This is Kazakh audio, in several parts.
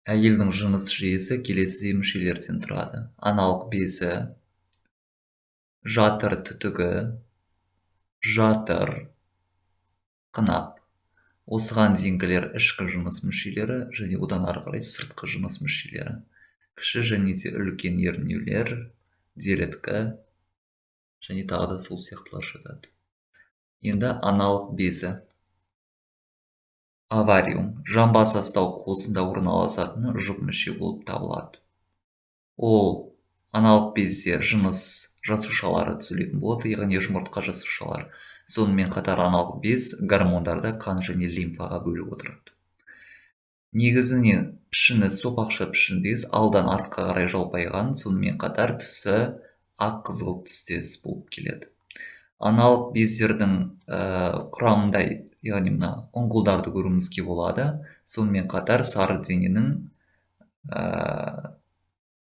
Әйелдің жыныс жүйесі келесі мүшелерден тұрады: аналық безі, жатыр түтігі, жатыр, қынап. Осыған дейінгілер ішкі жыныс мүшелері және одан ары қарай сыртқы жыныс мүшелері. Кіші және де үлкен ернеулер, деліткі және тағы да сол сияқтылар жатады. Енді аналық безі. Овариум жамбас астау қуысында орналасатын жұп мүше болып табылады. Ол аналық безде жыныс жасушалары түзілетін болады, яғни жұмыртқа жасушалары. Сонымен қатар аналық без гормондарды қан және лимфаға бөліп отырады. Негізінен пішіні сопақша пішіндес, алдан артқа қарай жалпайған, сонымен қатар түсі ақ қызғылт түстес болып келеді. Аналық бездердің құрамында, яғни мына ұңғылдарды көруімізге болады. Сонымен қатар сары дененің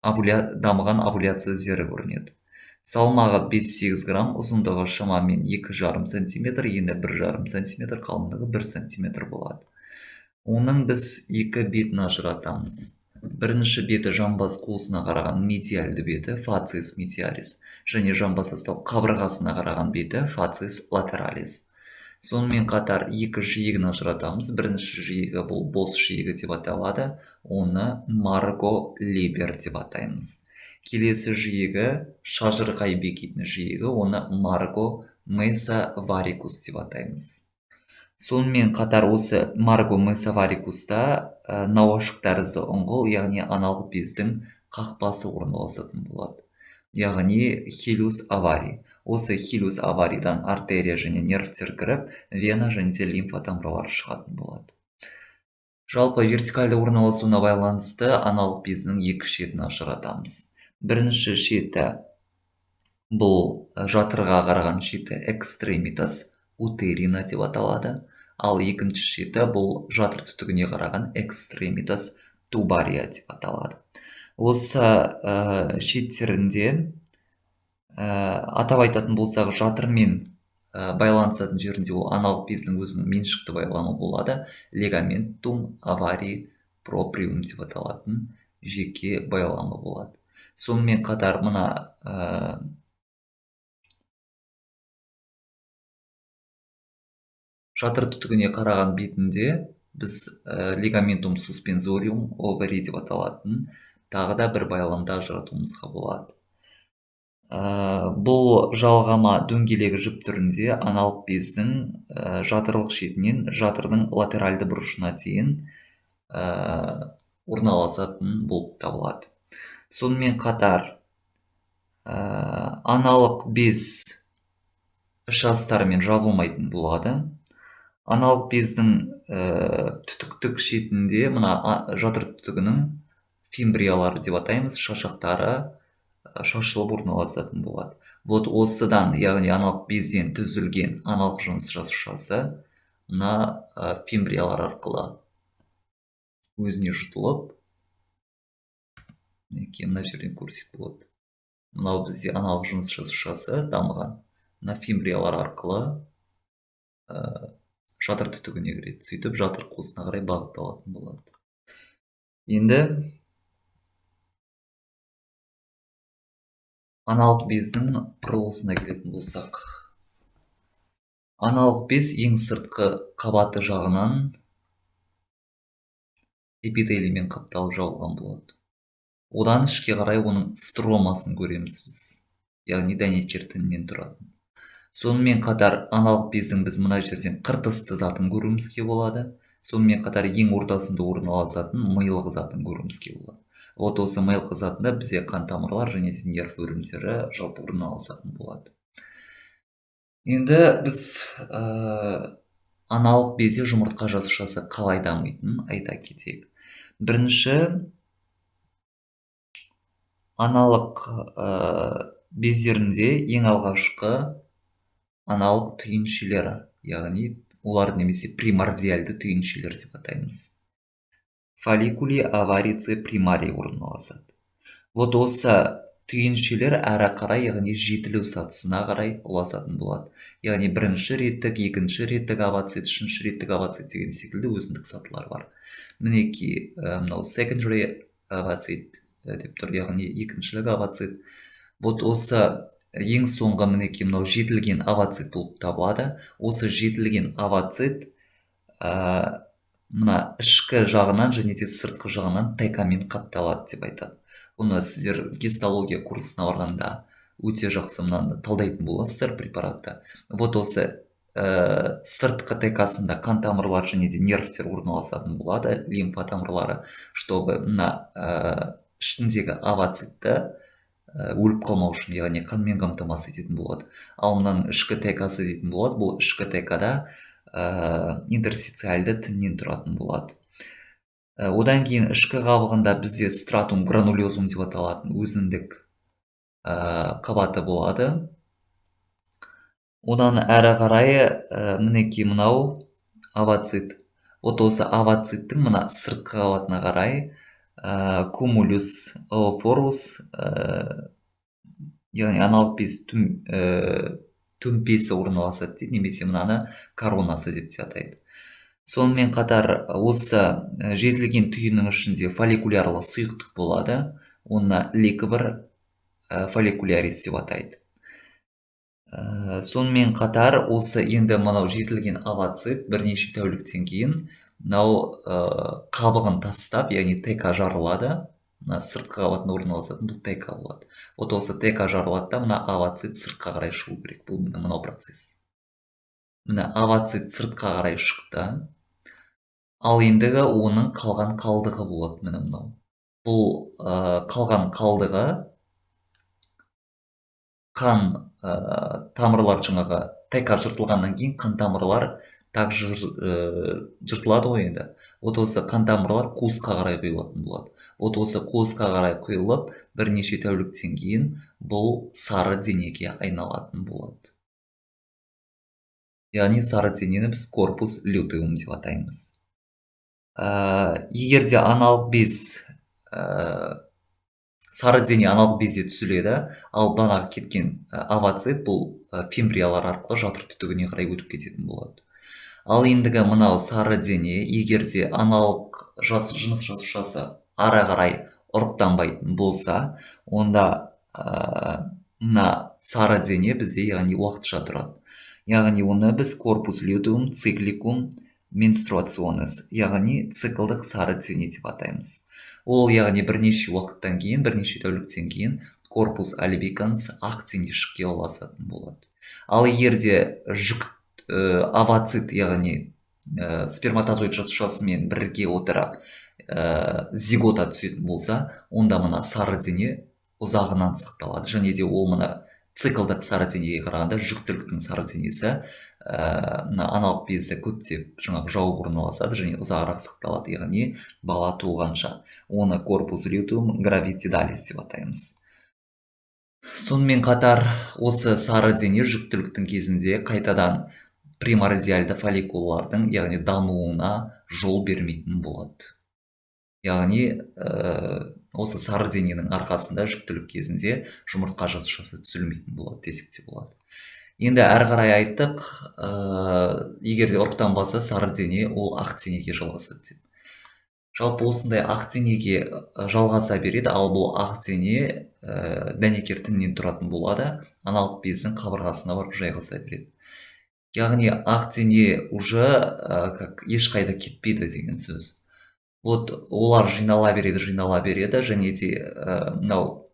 дамыған овуляция іздері көрінеді. Салмағы 5-8 грамм, ұзындығы шамамен 2,5 см, ені 1,5 см, қалыңдығы 1 см болады. Оның біз екі бетін ажыратамыз. Бірінші беті жамбас қуысына қараған медиальды беті, фациес медиалис, және жамбас астау қабырғасына қараған беті, фациес латералис. Сонымен қатар екі жиегін ажыратамыз. Бірінші жиегі бұл бос жиегі деп аталады, оны марго либер деп атаймыз. Келесі жиегі шажырқай бекитін жиегі, оны марго месоварикус деп атаймыз. Сонымен қатар осы марго месоварикуста науашық тәрізді ұңғыл, яғни аналық бездің қақпасы орналасатын болады. Яғни хилиус аварий. Осы хилиус аварийдан артерия және нервтер кіріп, вена және де лимфа тамырлары шығатын болады. Жалпы вертикальды орналасуына байланысты аналық бездің екі шетін ажыратамыз. Бірінші шеті бұл жатырға қараған шеті экстремитас утерина деп аталады, ал екінші шеті бұл жатыр түтігіне қараған экстремитас тубария деп аталады. Осы шеттерінде атап айтатын болсақ, жатырмен байланысатын жерінде ол аналық бездің өзінің меншікті байламы болады. Лигаментум аварий проприум деп аталатын жеке байламы болады. Сонымен қатар мына жатыр түтігіне қараған бетінде біз лигаментум суспензориум овари деп аталатын тағы да бір байламды ажыратуымызға болады. Бұл жалғама дөңгелегі жіп түрінде аналық бездің жатырлық шетінен жатырдың латеральды бұрышына дейін орналасатын болып табылады. Сонымен қатар аналық без іш астарымен жабылмайтын болады. Аналық бездің түтіктік шетінде мына жатыр түтігінің фимбриялары деп атаймыз, шашақтары шашылып орналасатын болады. Вот осыдан, яғни аналық безден түзілген аналық жыныс жасушасы мына фимбриялар арқылы өзіне жұтылып, мына жерден көрсек болады. Мынау бізде аналық жыныс жасушасы дамыған. Мына фимбриялар арқылы жатыр түтігіне кіреді. Сөйтіп жатыр қуысына қарай бағытталатын болады. Енді аналық бездің құрылысына келетін болсақ, аналық без ең сыртқы қабаты жағынан эпителиймен қапталып жабылған болады. Одан ішке қарай оның стромасын көреміз біз, яғни дәнекер тінінен тұратын. Сонымен қатар аналық бездің біз мына жерден қыртысты затын көруімізге болады. Сонымен қатар ең ортасында орналасатын мыйлық затын көруімізге болады. Вот осы мыйлық затында бізде қан тамырлар және нерв өрімдері жалпы орналасатын болады. Енді біз аналық безде жұмыртқа жасушасы қалай дамитынын айта кетейік. Бірінші, аналық бездерінде ең алғашқы аналық түйіншелері, яғни олар немесе примордиальды түйіншелер деп атаймыз. Фолликули аварицы примарий орналасады. Вот осы түйіншелер әрі қарай яғни жетілу сатысына қарай ұласатын болады. Яғни бірінші реттік, екінші реттік овоцит, үшінші реттік овоцит деген секілді өзіндік сатылар бар. Мінекей мынау secondary овоцит деп тұр, яғни екіншілік овоцит. Вот осы ең соңғы мінекей мынау жетілген овоцит болып табылады. Осы жетілген овоцит мына ішкі жағынан және де сыртқы жағынан тайкамен қапталады деп айтады. Бұны сіздер гистология курсына барғанда өте жақсы мынаны талдайтын боласыздар препаратты. Вот осы сыртқы тайкасында қан тамырлар және де нервтер орналасатын болады, лимфа тамырлары, чтобы мына ішіндегі овоцитті өліп қалмау үшін, яғни қанмен қамтамасыз ететін болады. Ал мынаның ішкі тайкасы дейтін болады. Бұл ішкі тайкада интерстициальды тіннен тұратын болады. Одан кейін ішкі қабығында бізде стратум гранулезум деп аталатын өзіндік қабаты болады. Одан әрі қарай мінекей мынау овоцит. Вот осы овоциттің мына сыртқы қабатына қарай кумулюс oophorus, яғни аналық без төмпесі орналасады дейді, немесе мынаны коронасы деп те атайды. Сонымен қатар осы жетілген түйіннің ішінде фолликулярлы сұйықтық болады. Оны ликвор фолликулярис деп атайды. Сонымен қатар осы енді мынау жетілген овоцит бірнеше тәуліктен кейін мынау қабығын тастап, яғни тайка жарылады. Мына сыртқы қабатында орналасатын бұл тайка болады. Вот осы тайка жарылады да мына овоцит сыртқа қарай шығу керек. Бұл мынау процесс. Мына овоцит сыртқа қарай шықты. Ал ендігі оның қалған қалдығы болады. Міне мынау. Бұл қалған қалдығы қан тамырлар, жаңағы тайка жыртылғаннан кейін қан тамырлар так жыртылады ғой енді. Вот осы қан тамырлар қуысқа қарай құйылатын болады. Вот осы қуысқа қарай құйылып, бірнеше тәуліктен кейін бұл сары денеге айналатын болады. Яғни сары денені біз корпус лютеум деп атаймыз. Егер де аналық без сары дене аналық безде түзіледі, ал банағы кеткен овоцит бұл фимбриялар арқылы жатыр түтігіне қарай өтіп кететін болады. Ал ендігі мынау сары дене, егер де аналық жыныс жасушасы ары қарай ұрықтанбайтын болса, онда мына сары дене бізде яғни уақытша тұрады. Яғни оны біз корпус лютеум цикликум менструационес, яғни циклдық сары дене деп атаймыз. Ол яғни бірнеше уақыттан кейін, бірнеше тәуліктен кейін корпус альбиканс ақ денешікке ұласатын болады. Ал егерде овоцит, яғни сперматозоид жасушасымен бірге отырып зигота түсетін болса, онда мына сары дене ұзағынан сақталады. Және де ол мына циклдық сары денеге қарағанда жүктіліктің сары денесі аналық безді көптеп жаңағы жауып орналасады және ұзағырақ сақталады, яғни бала туылғанша. Оны корпус лютеум гравитидалис деп атаймыз. Сонымен қатар осы сары дене жүктіліктің кезінде қайтадан примордиальды фолликулалардың, яғни дамуына жол бермейтін болады. Яғни осы сары дененің арқасында жүктілік кезінде жұмыртқа жасушасы түзілмейтін болады десек те болады. Енді әрі қарай айттық, егер де ұрықтанбаса сары дене ол ақ денеге жалғасады деп. Жалпы осындай ақ денеге жалғаса береді, ал бұл ақ дене дәнекер тіннен тұратын болады, аналық бездің қабырғасына барып жайғаса береді. Яғни ақ дене уже ешқайда кетпейді деген сөз. Вот олар жинала береді, және де мынау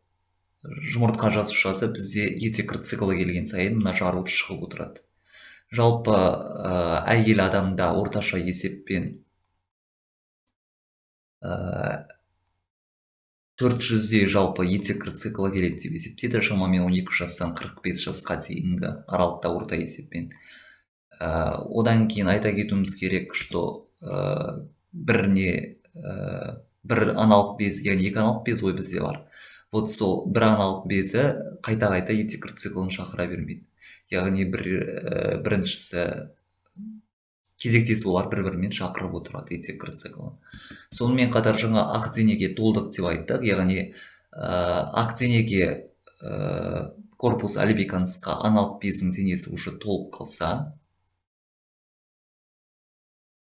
жұмыртқа жасушасы бізде етекір циклы келген сайын мына жарылып шығып отырады. Жалпы әйел адамда орташа есеппен 400-дей жалпы етекір циклы келеді деп есептейді. Шамамен 12 жастан 45 жасқа дейінгі аралықта орта есеппен. Одан кейін айта кетуіміз керек, что бір аналық без, яғни екі аналық без ой бізде бар. Вот сол бір аналық безі қайта-қайта етекір циклын шақыра бермейді. Яғни біріншісі кезектес олар бір-бірімен шақырып отырады етекір циклын. Сонымен қатар жаңа ақ денеге толдық деп айттық, яғни ақ денеге корпус альбикансқа аналық бездің денесі уже толып қалса,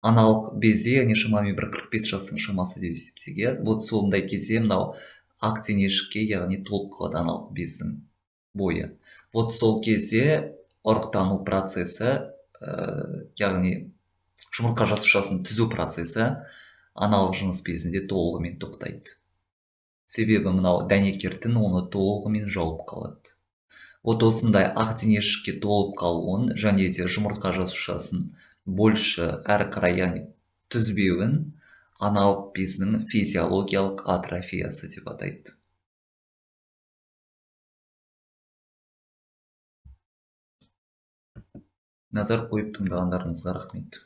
аналық безде, яғни шамамен бір 45 жастың шамасы деп есептесек, иә, вот сондай кезде мынау ақ денешікке, яғни толып қалады аналық бездің бойы. Вот сол кезде ұрықтану процесі, яғни жұмыртқа жасушасын түзу процесі аналық жыныс безінде толығымен тоқтайды. Себебі мынау дәнекер оны толығымен жауып қалады. Вот осындай ақ денешікке толып қалуын және де жұмыртқа жасушасын больше әрі қарай, яғни түзбеуін аналық бездің физиологиялық атрофиясы деп атайды. Назар қойып тыңдағандарыңызға рахмет.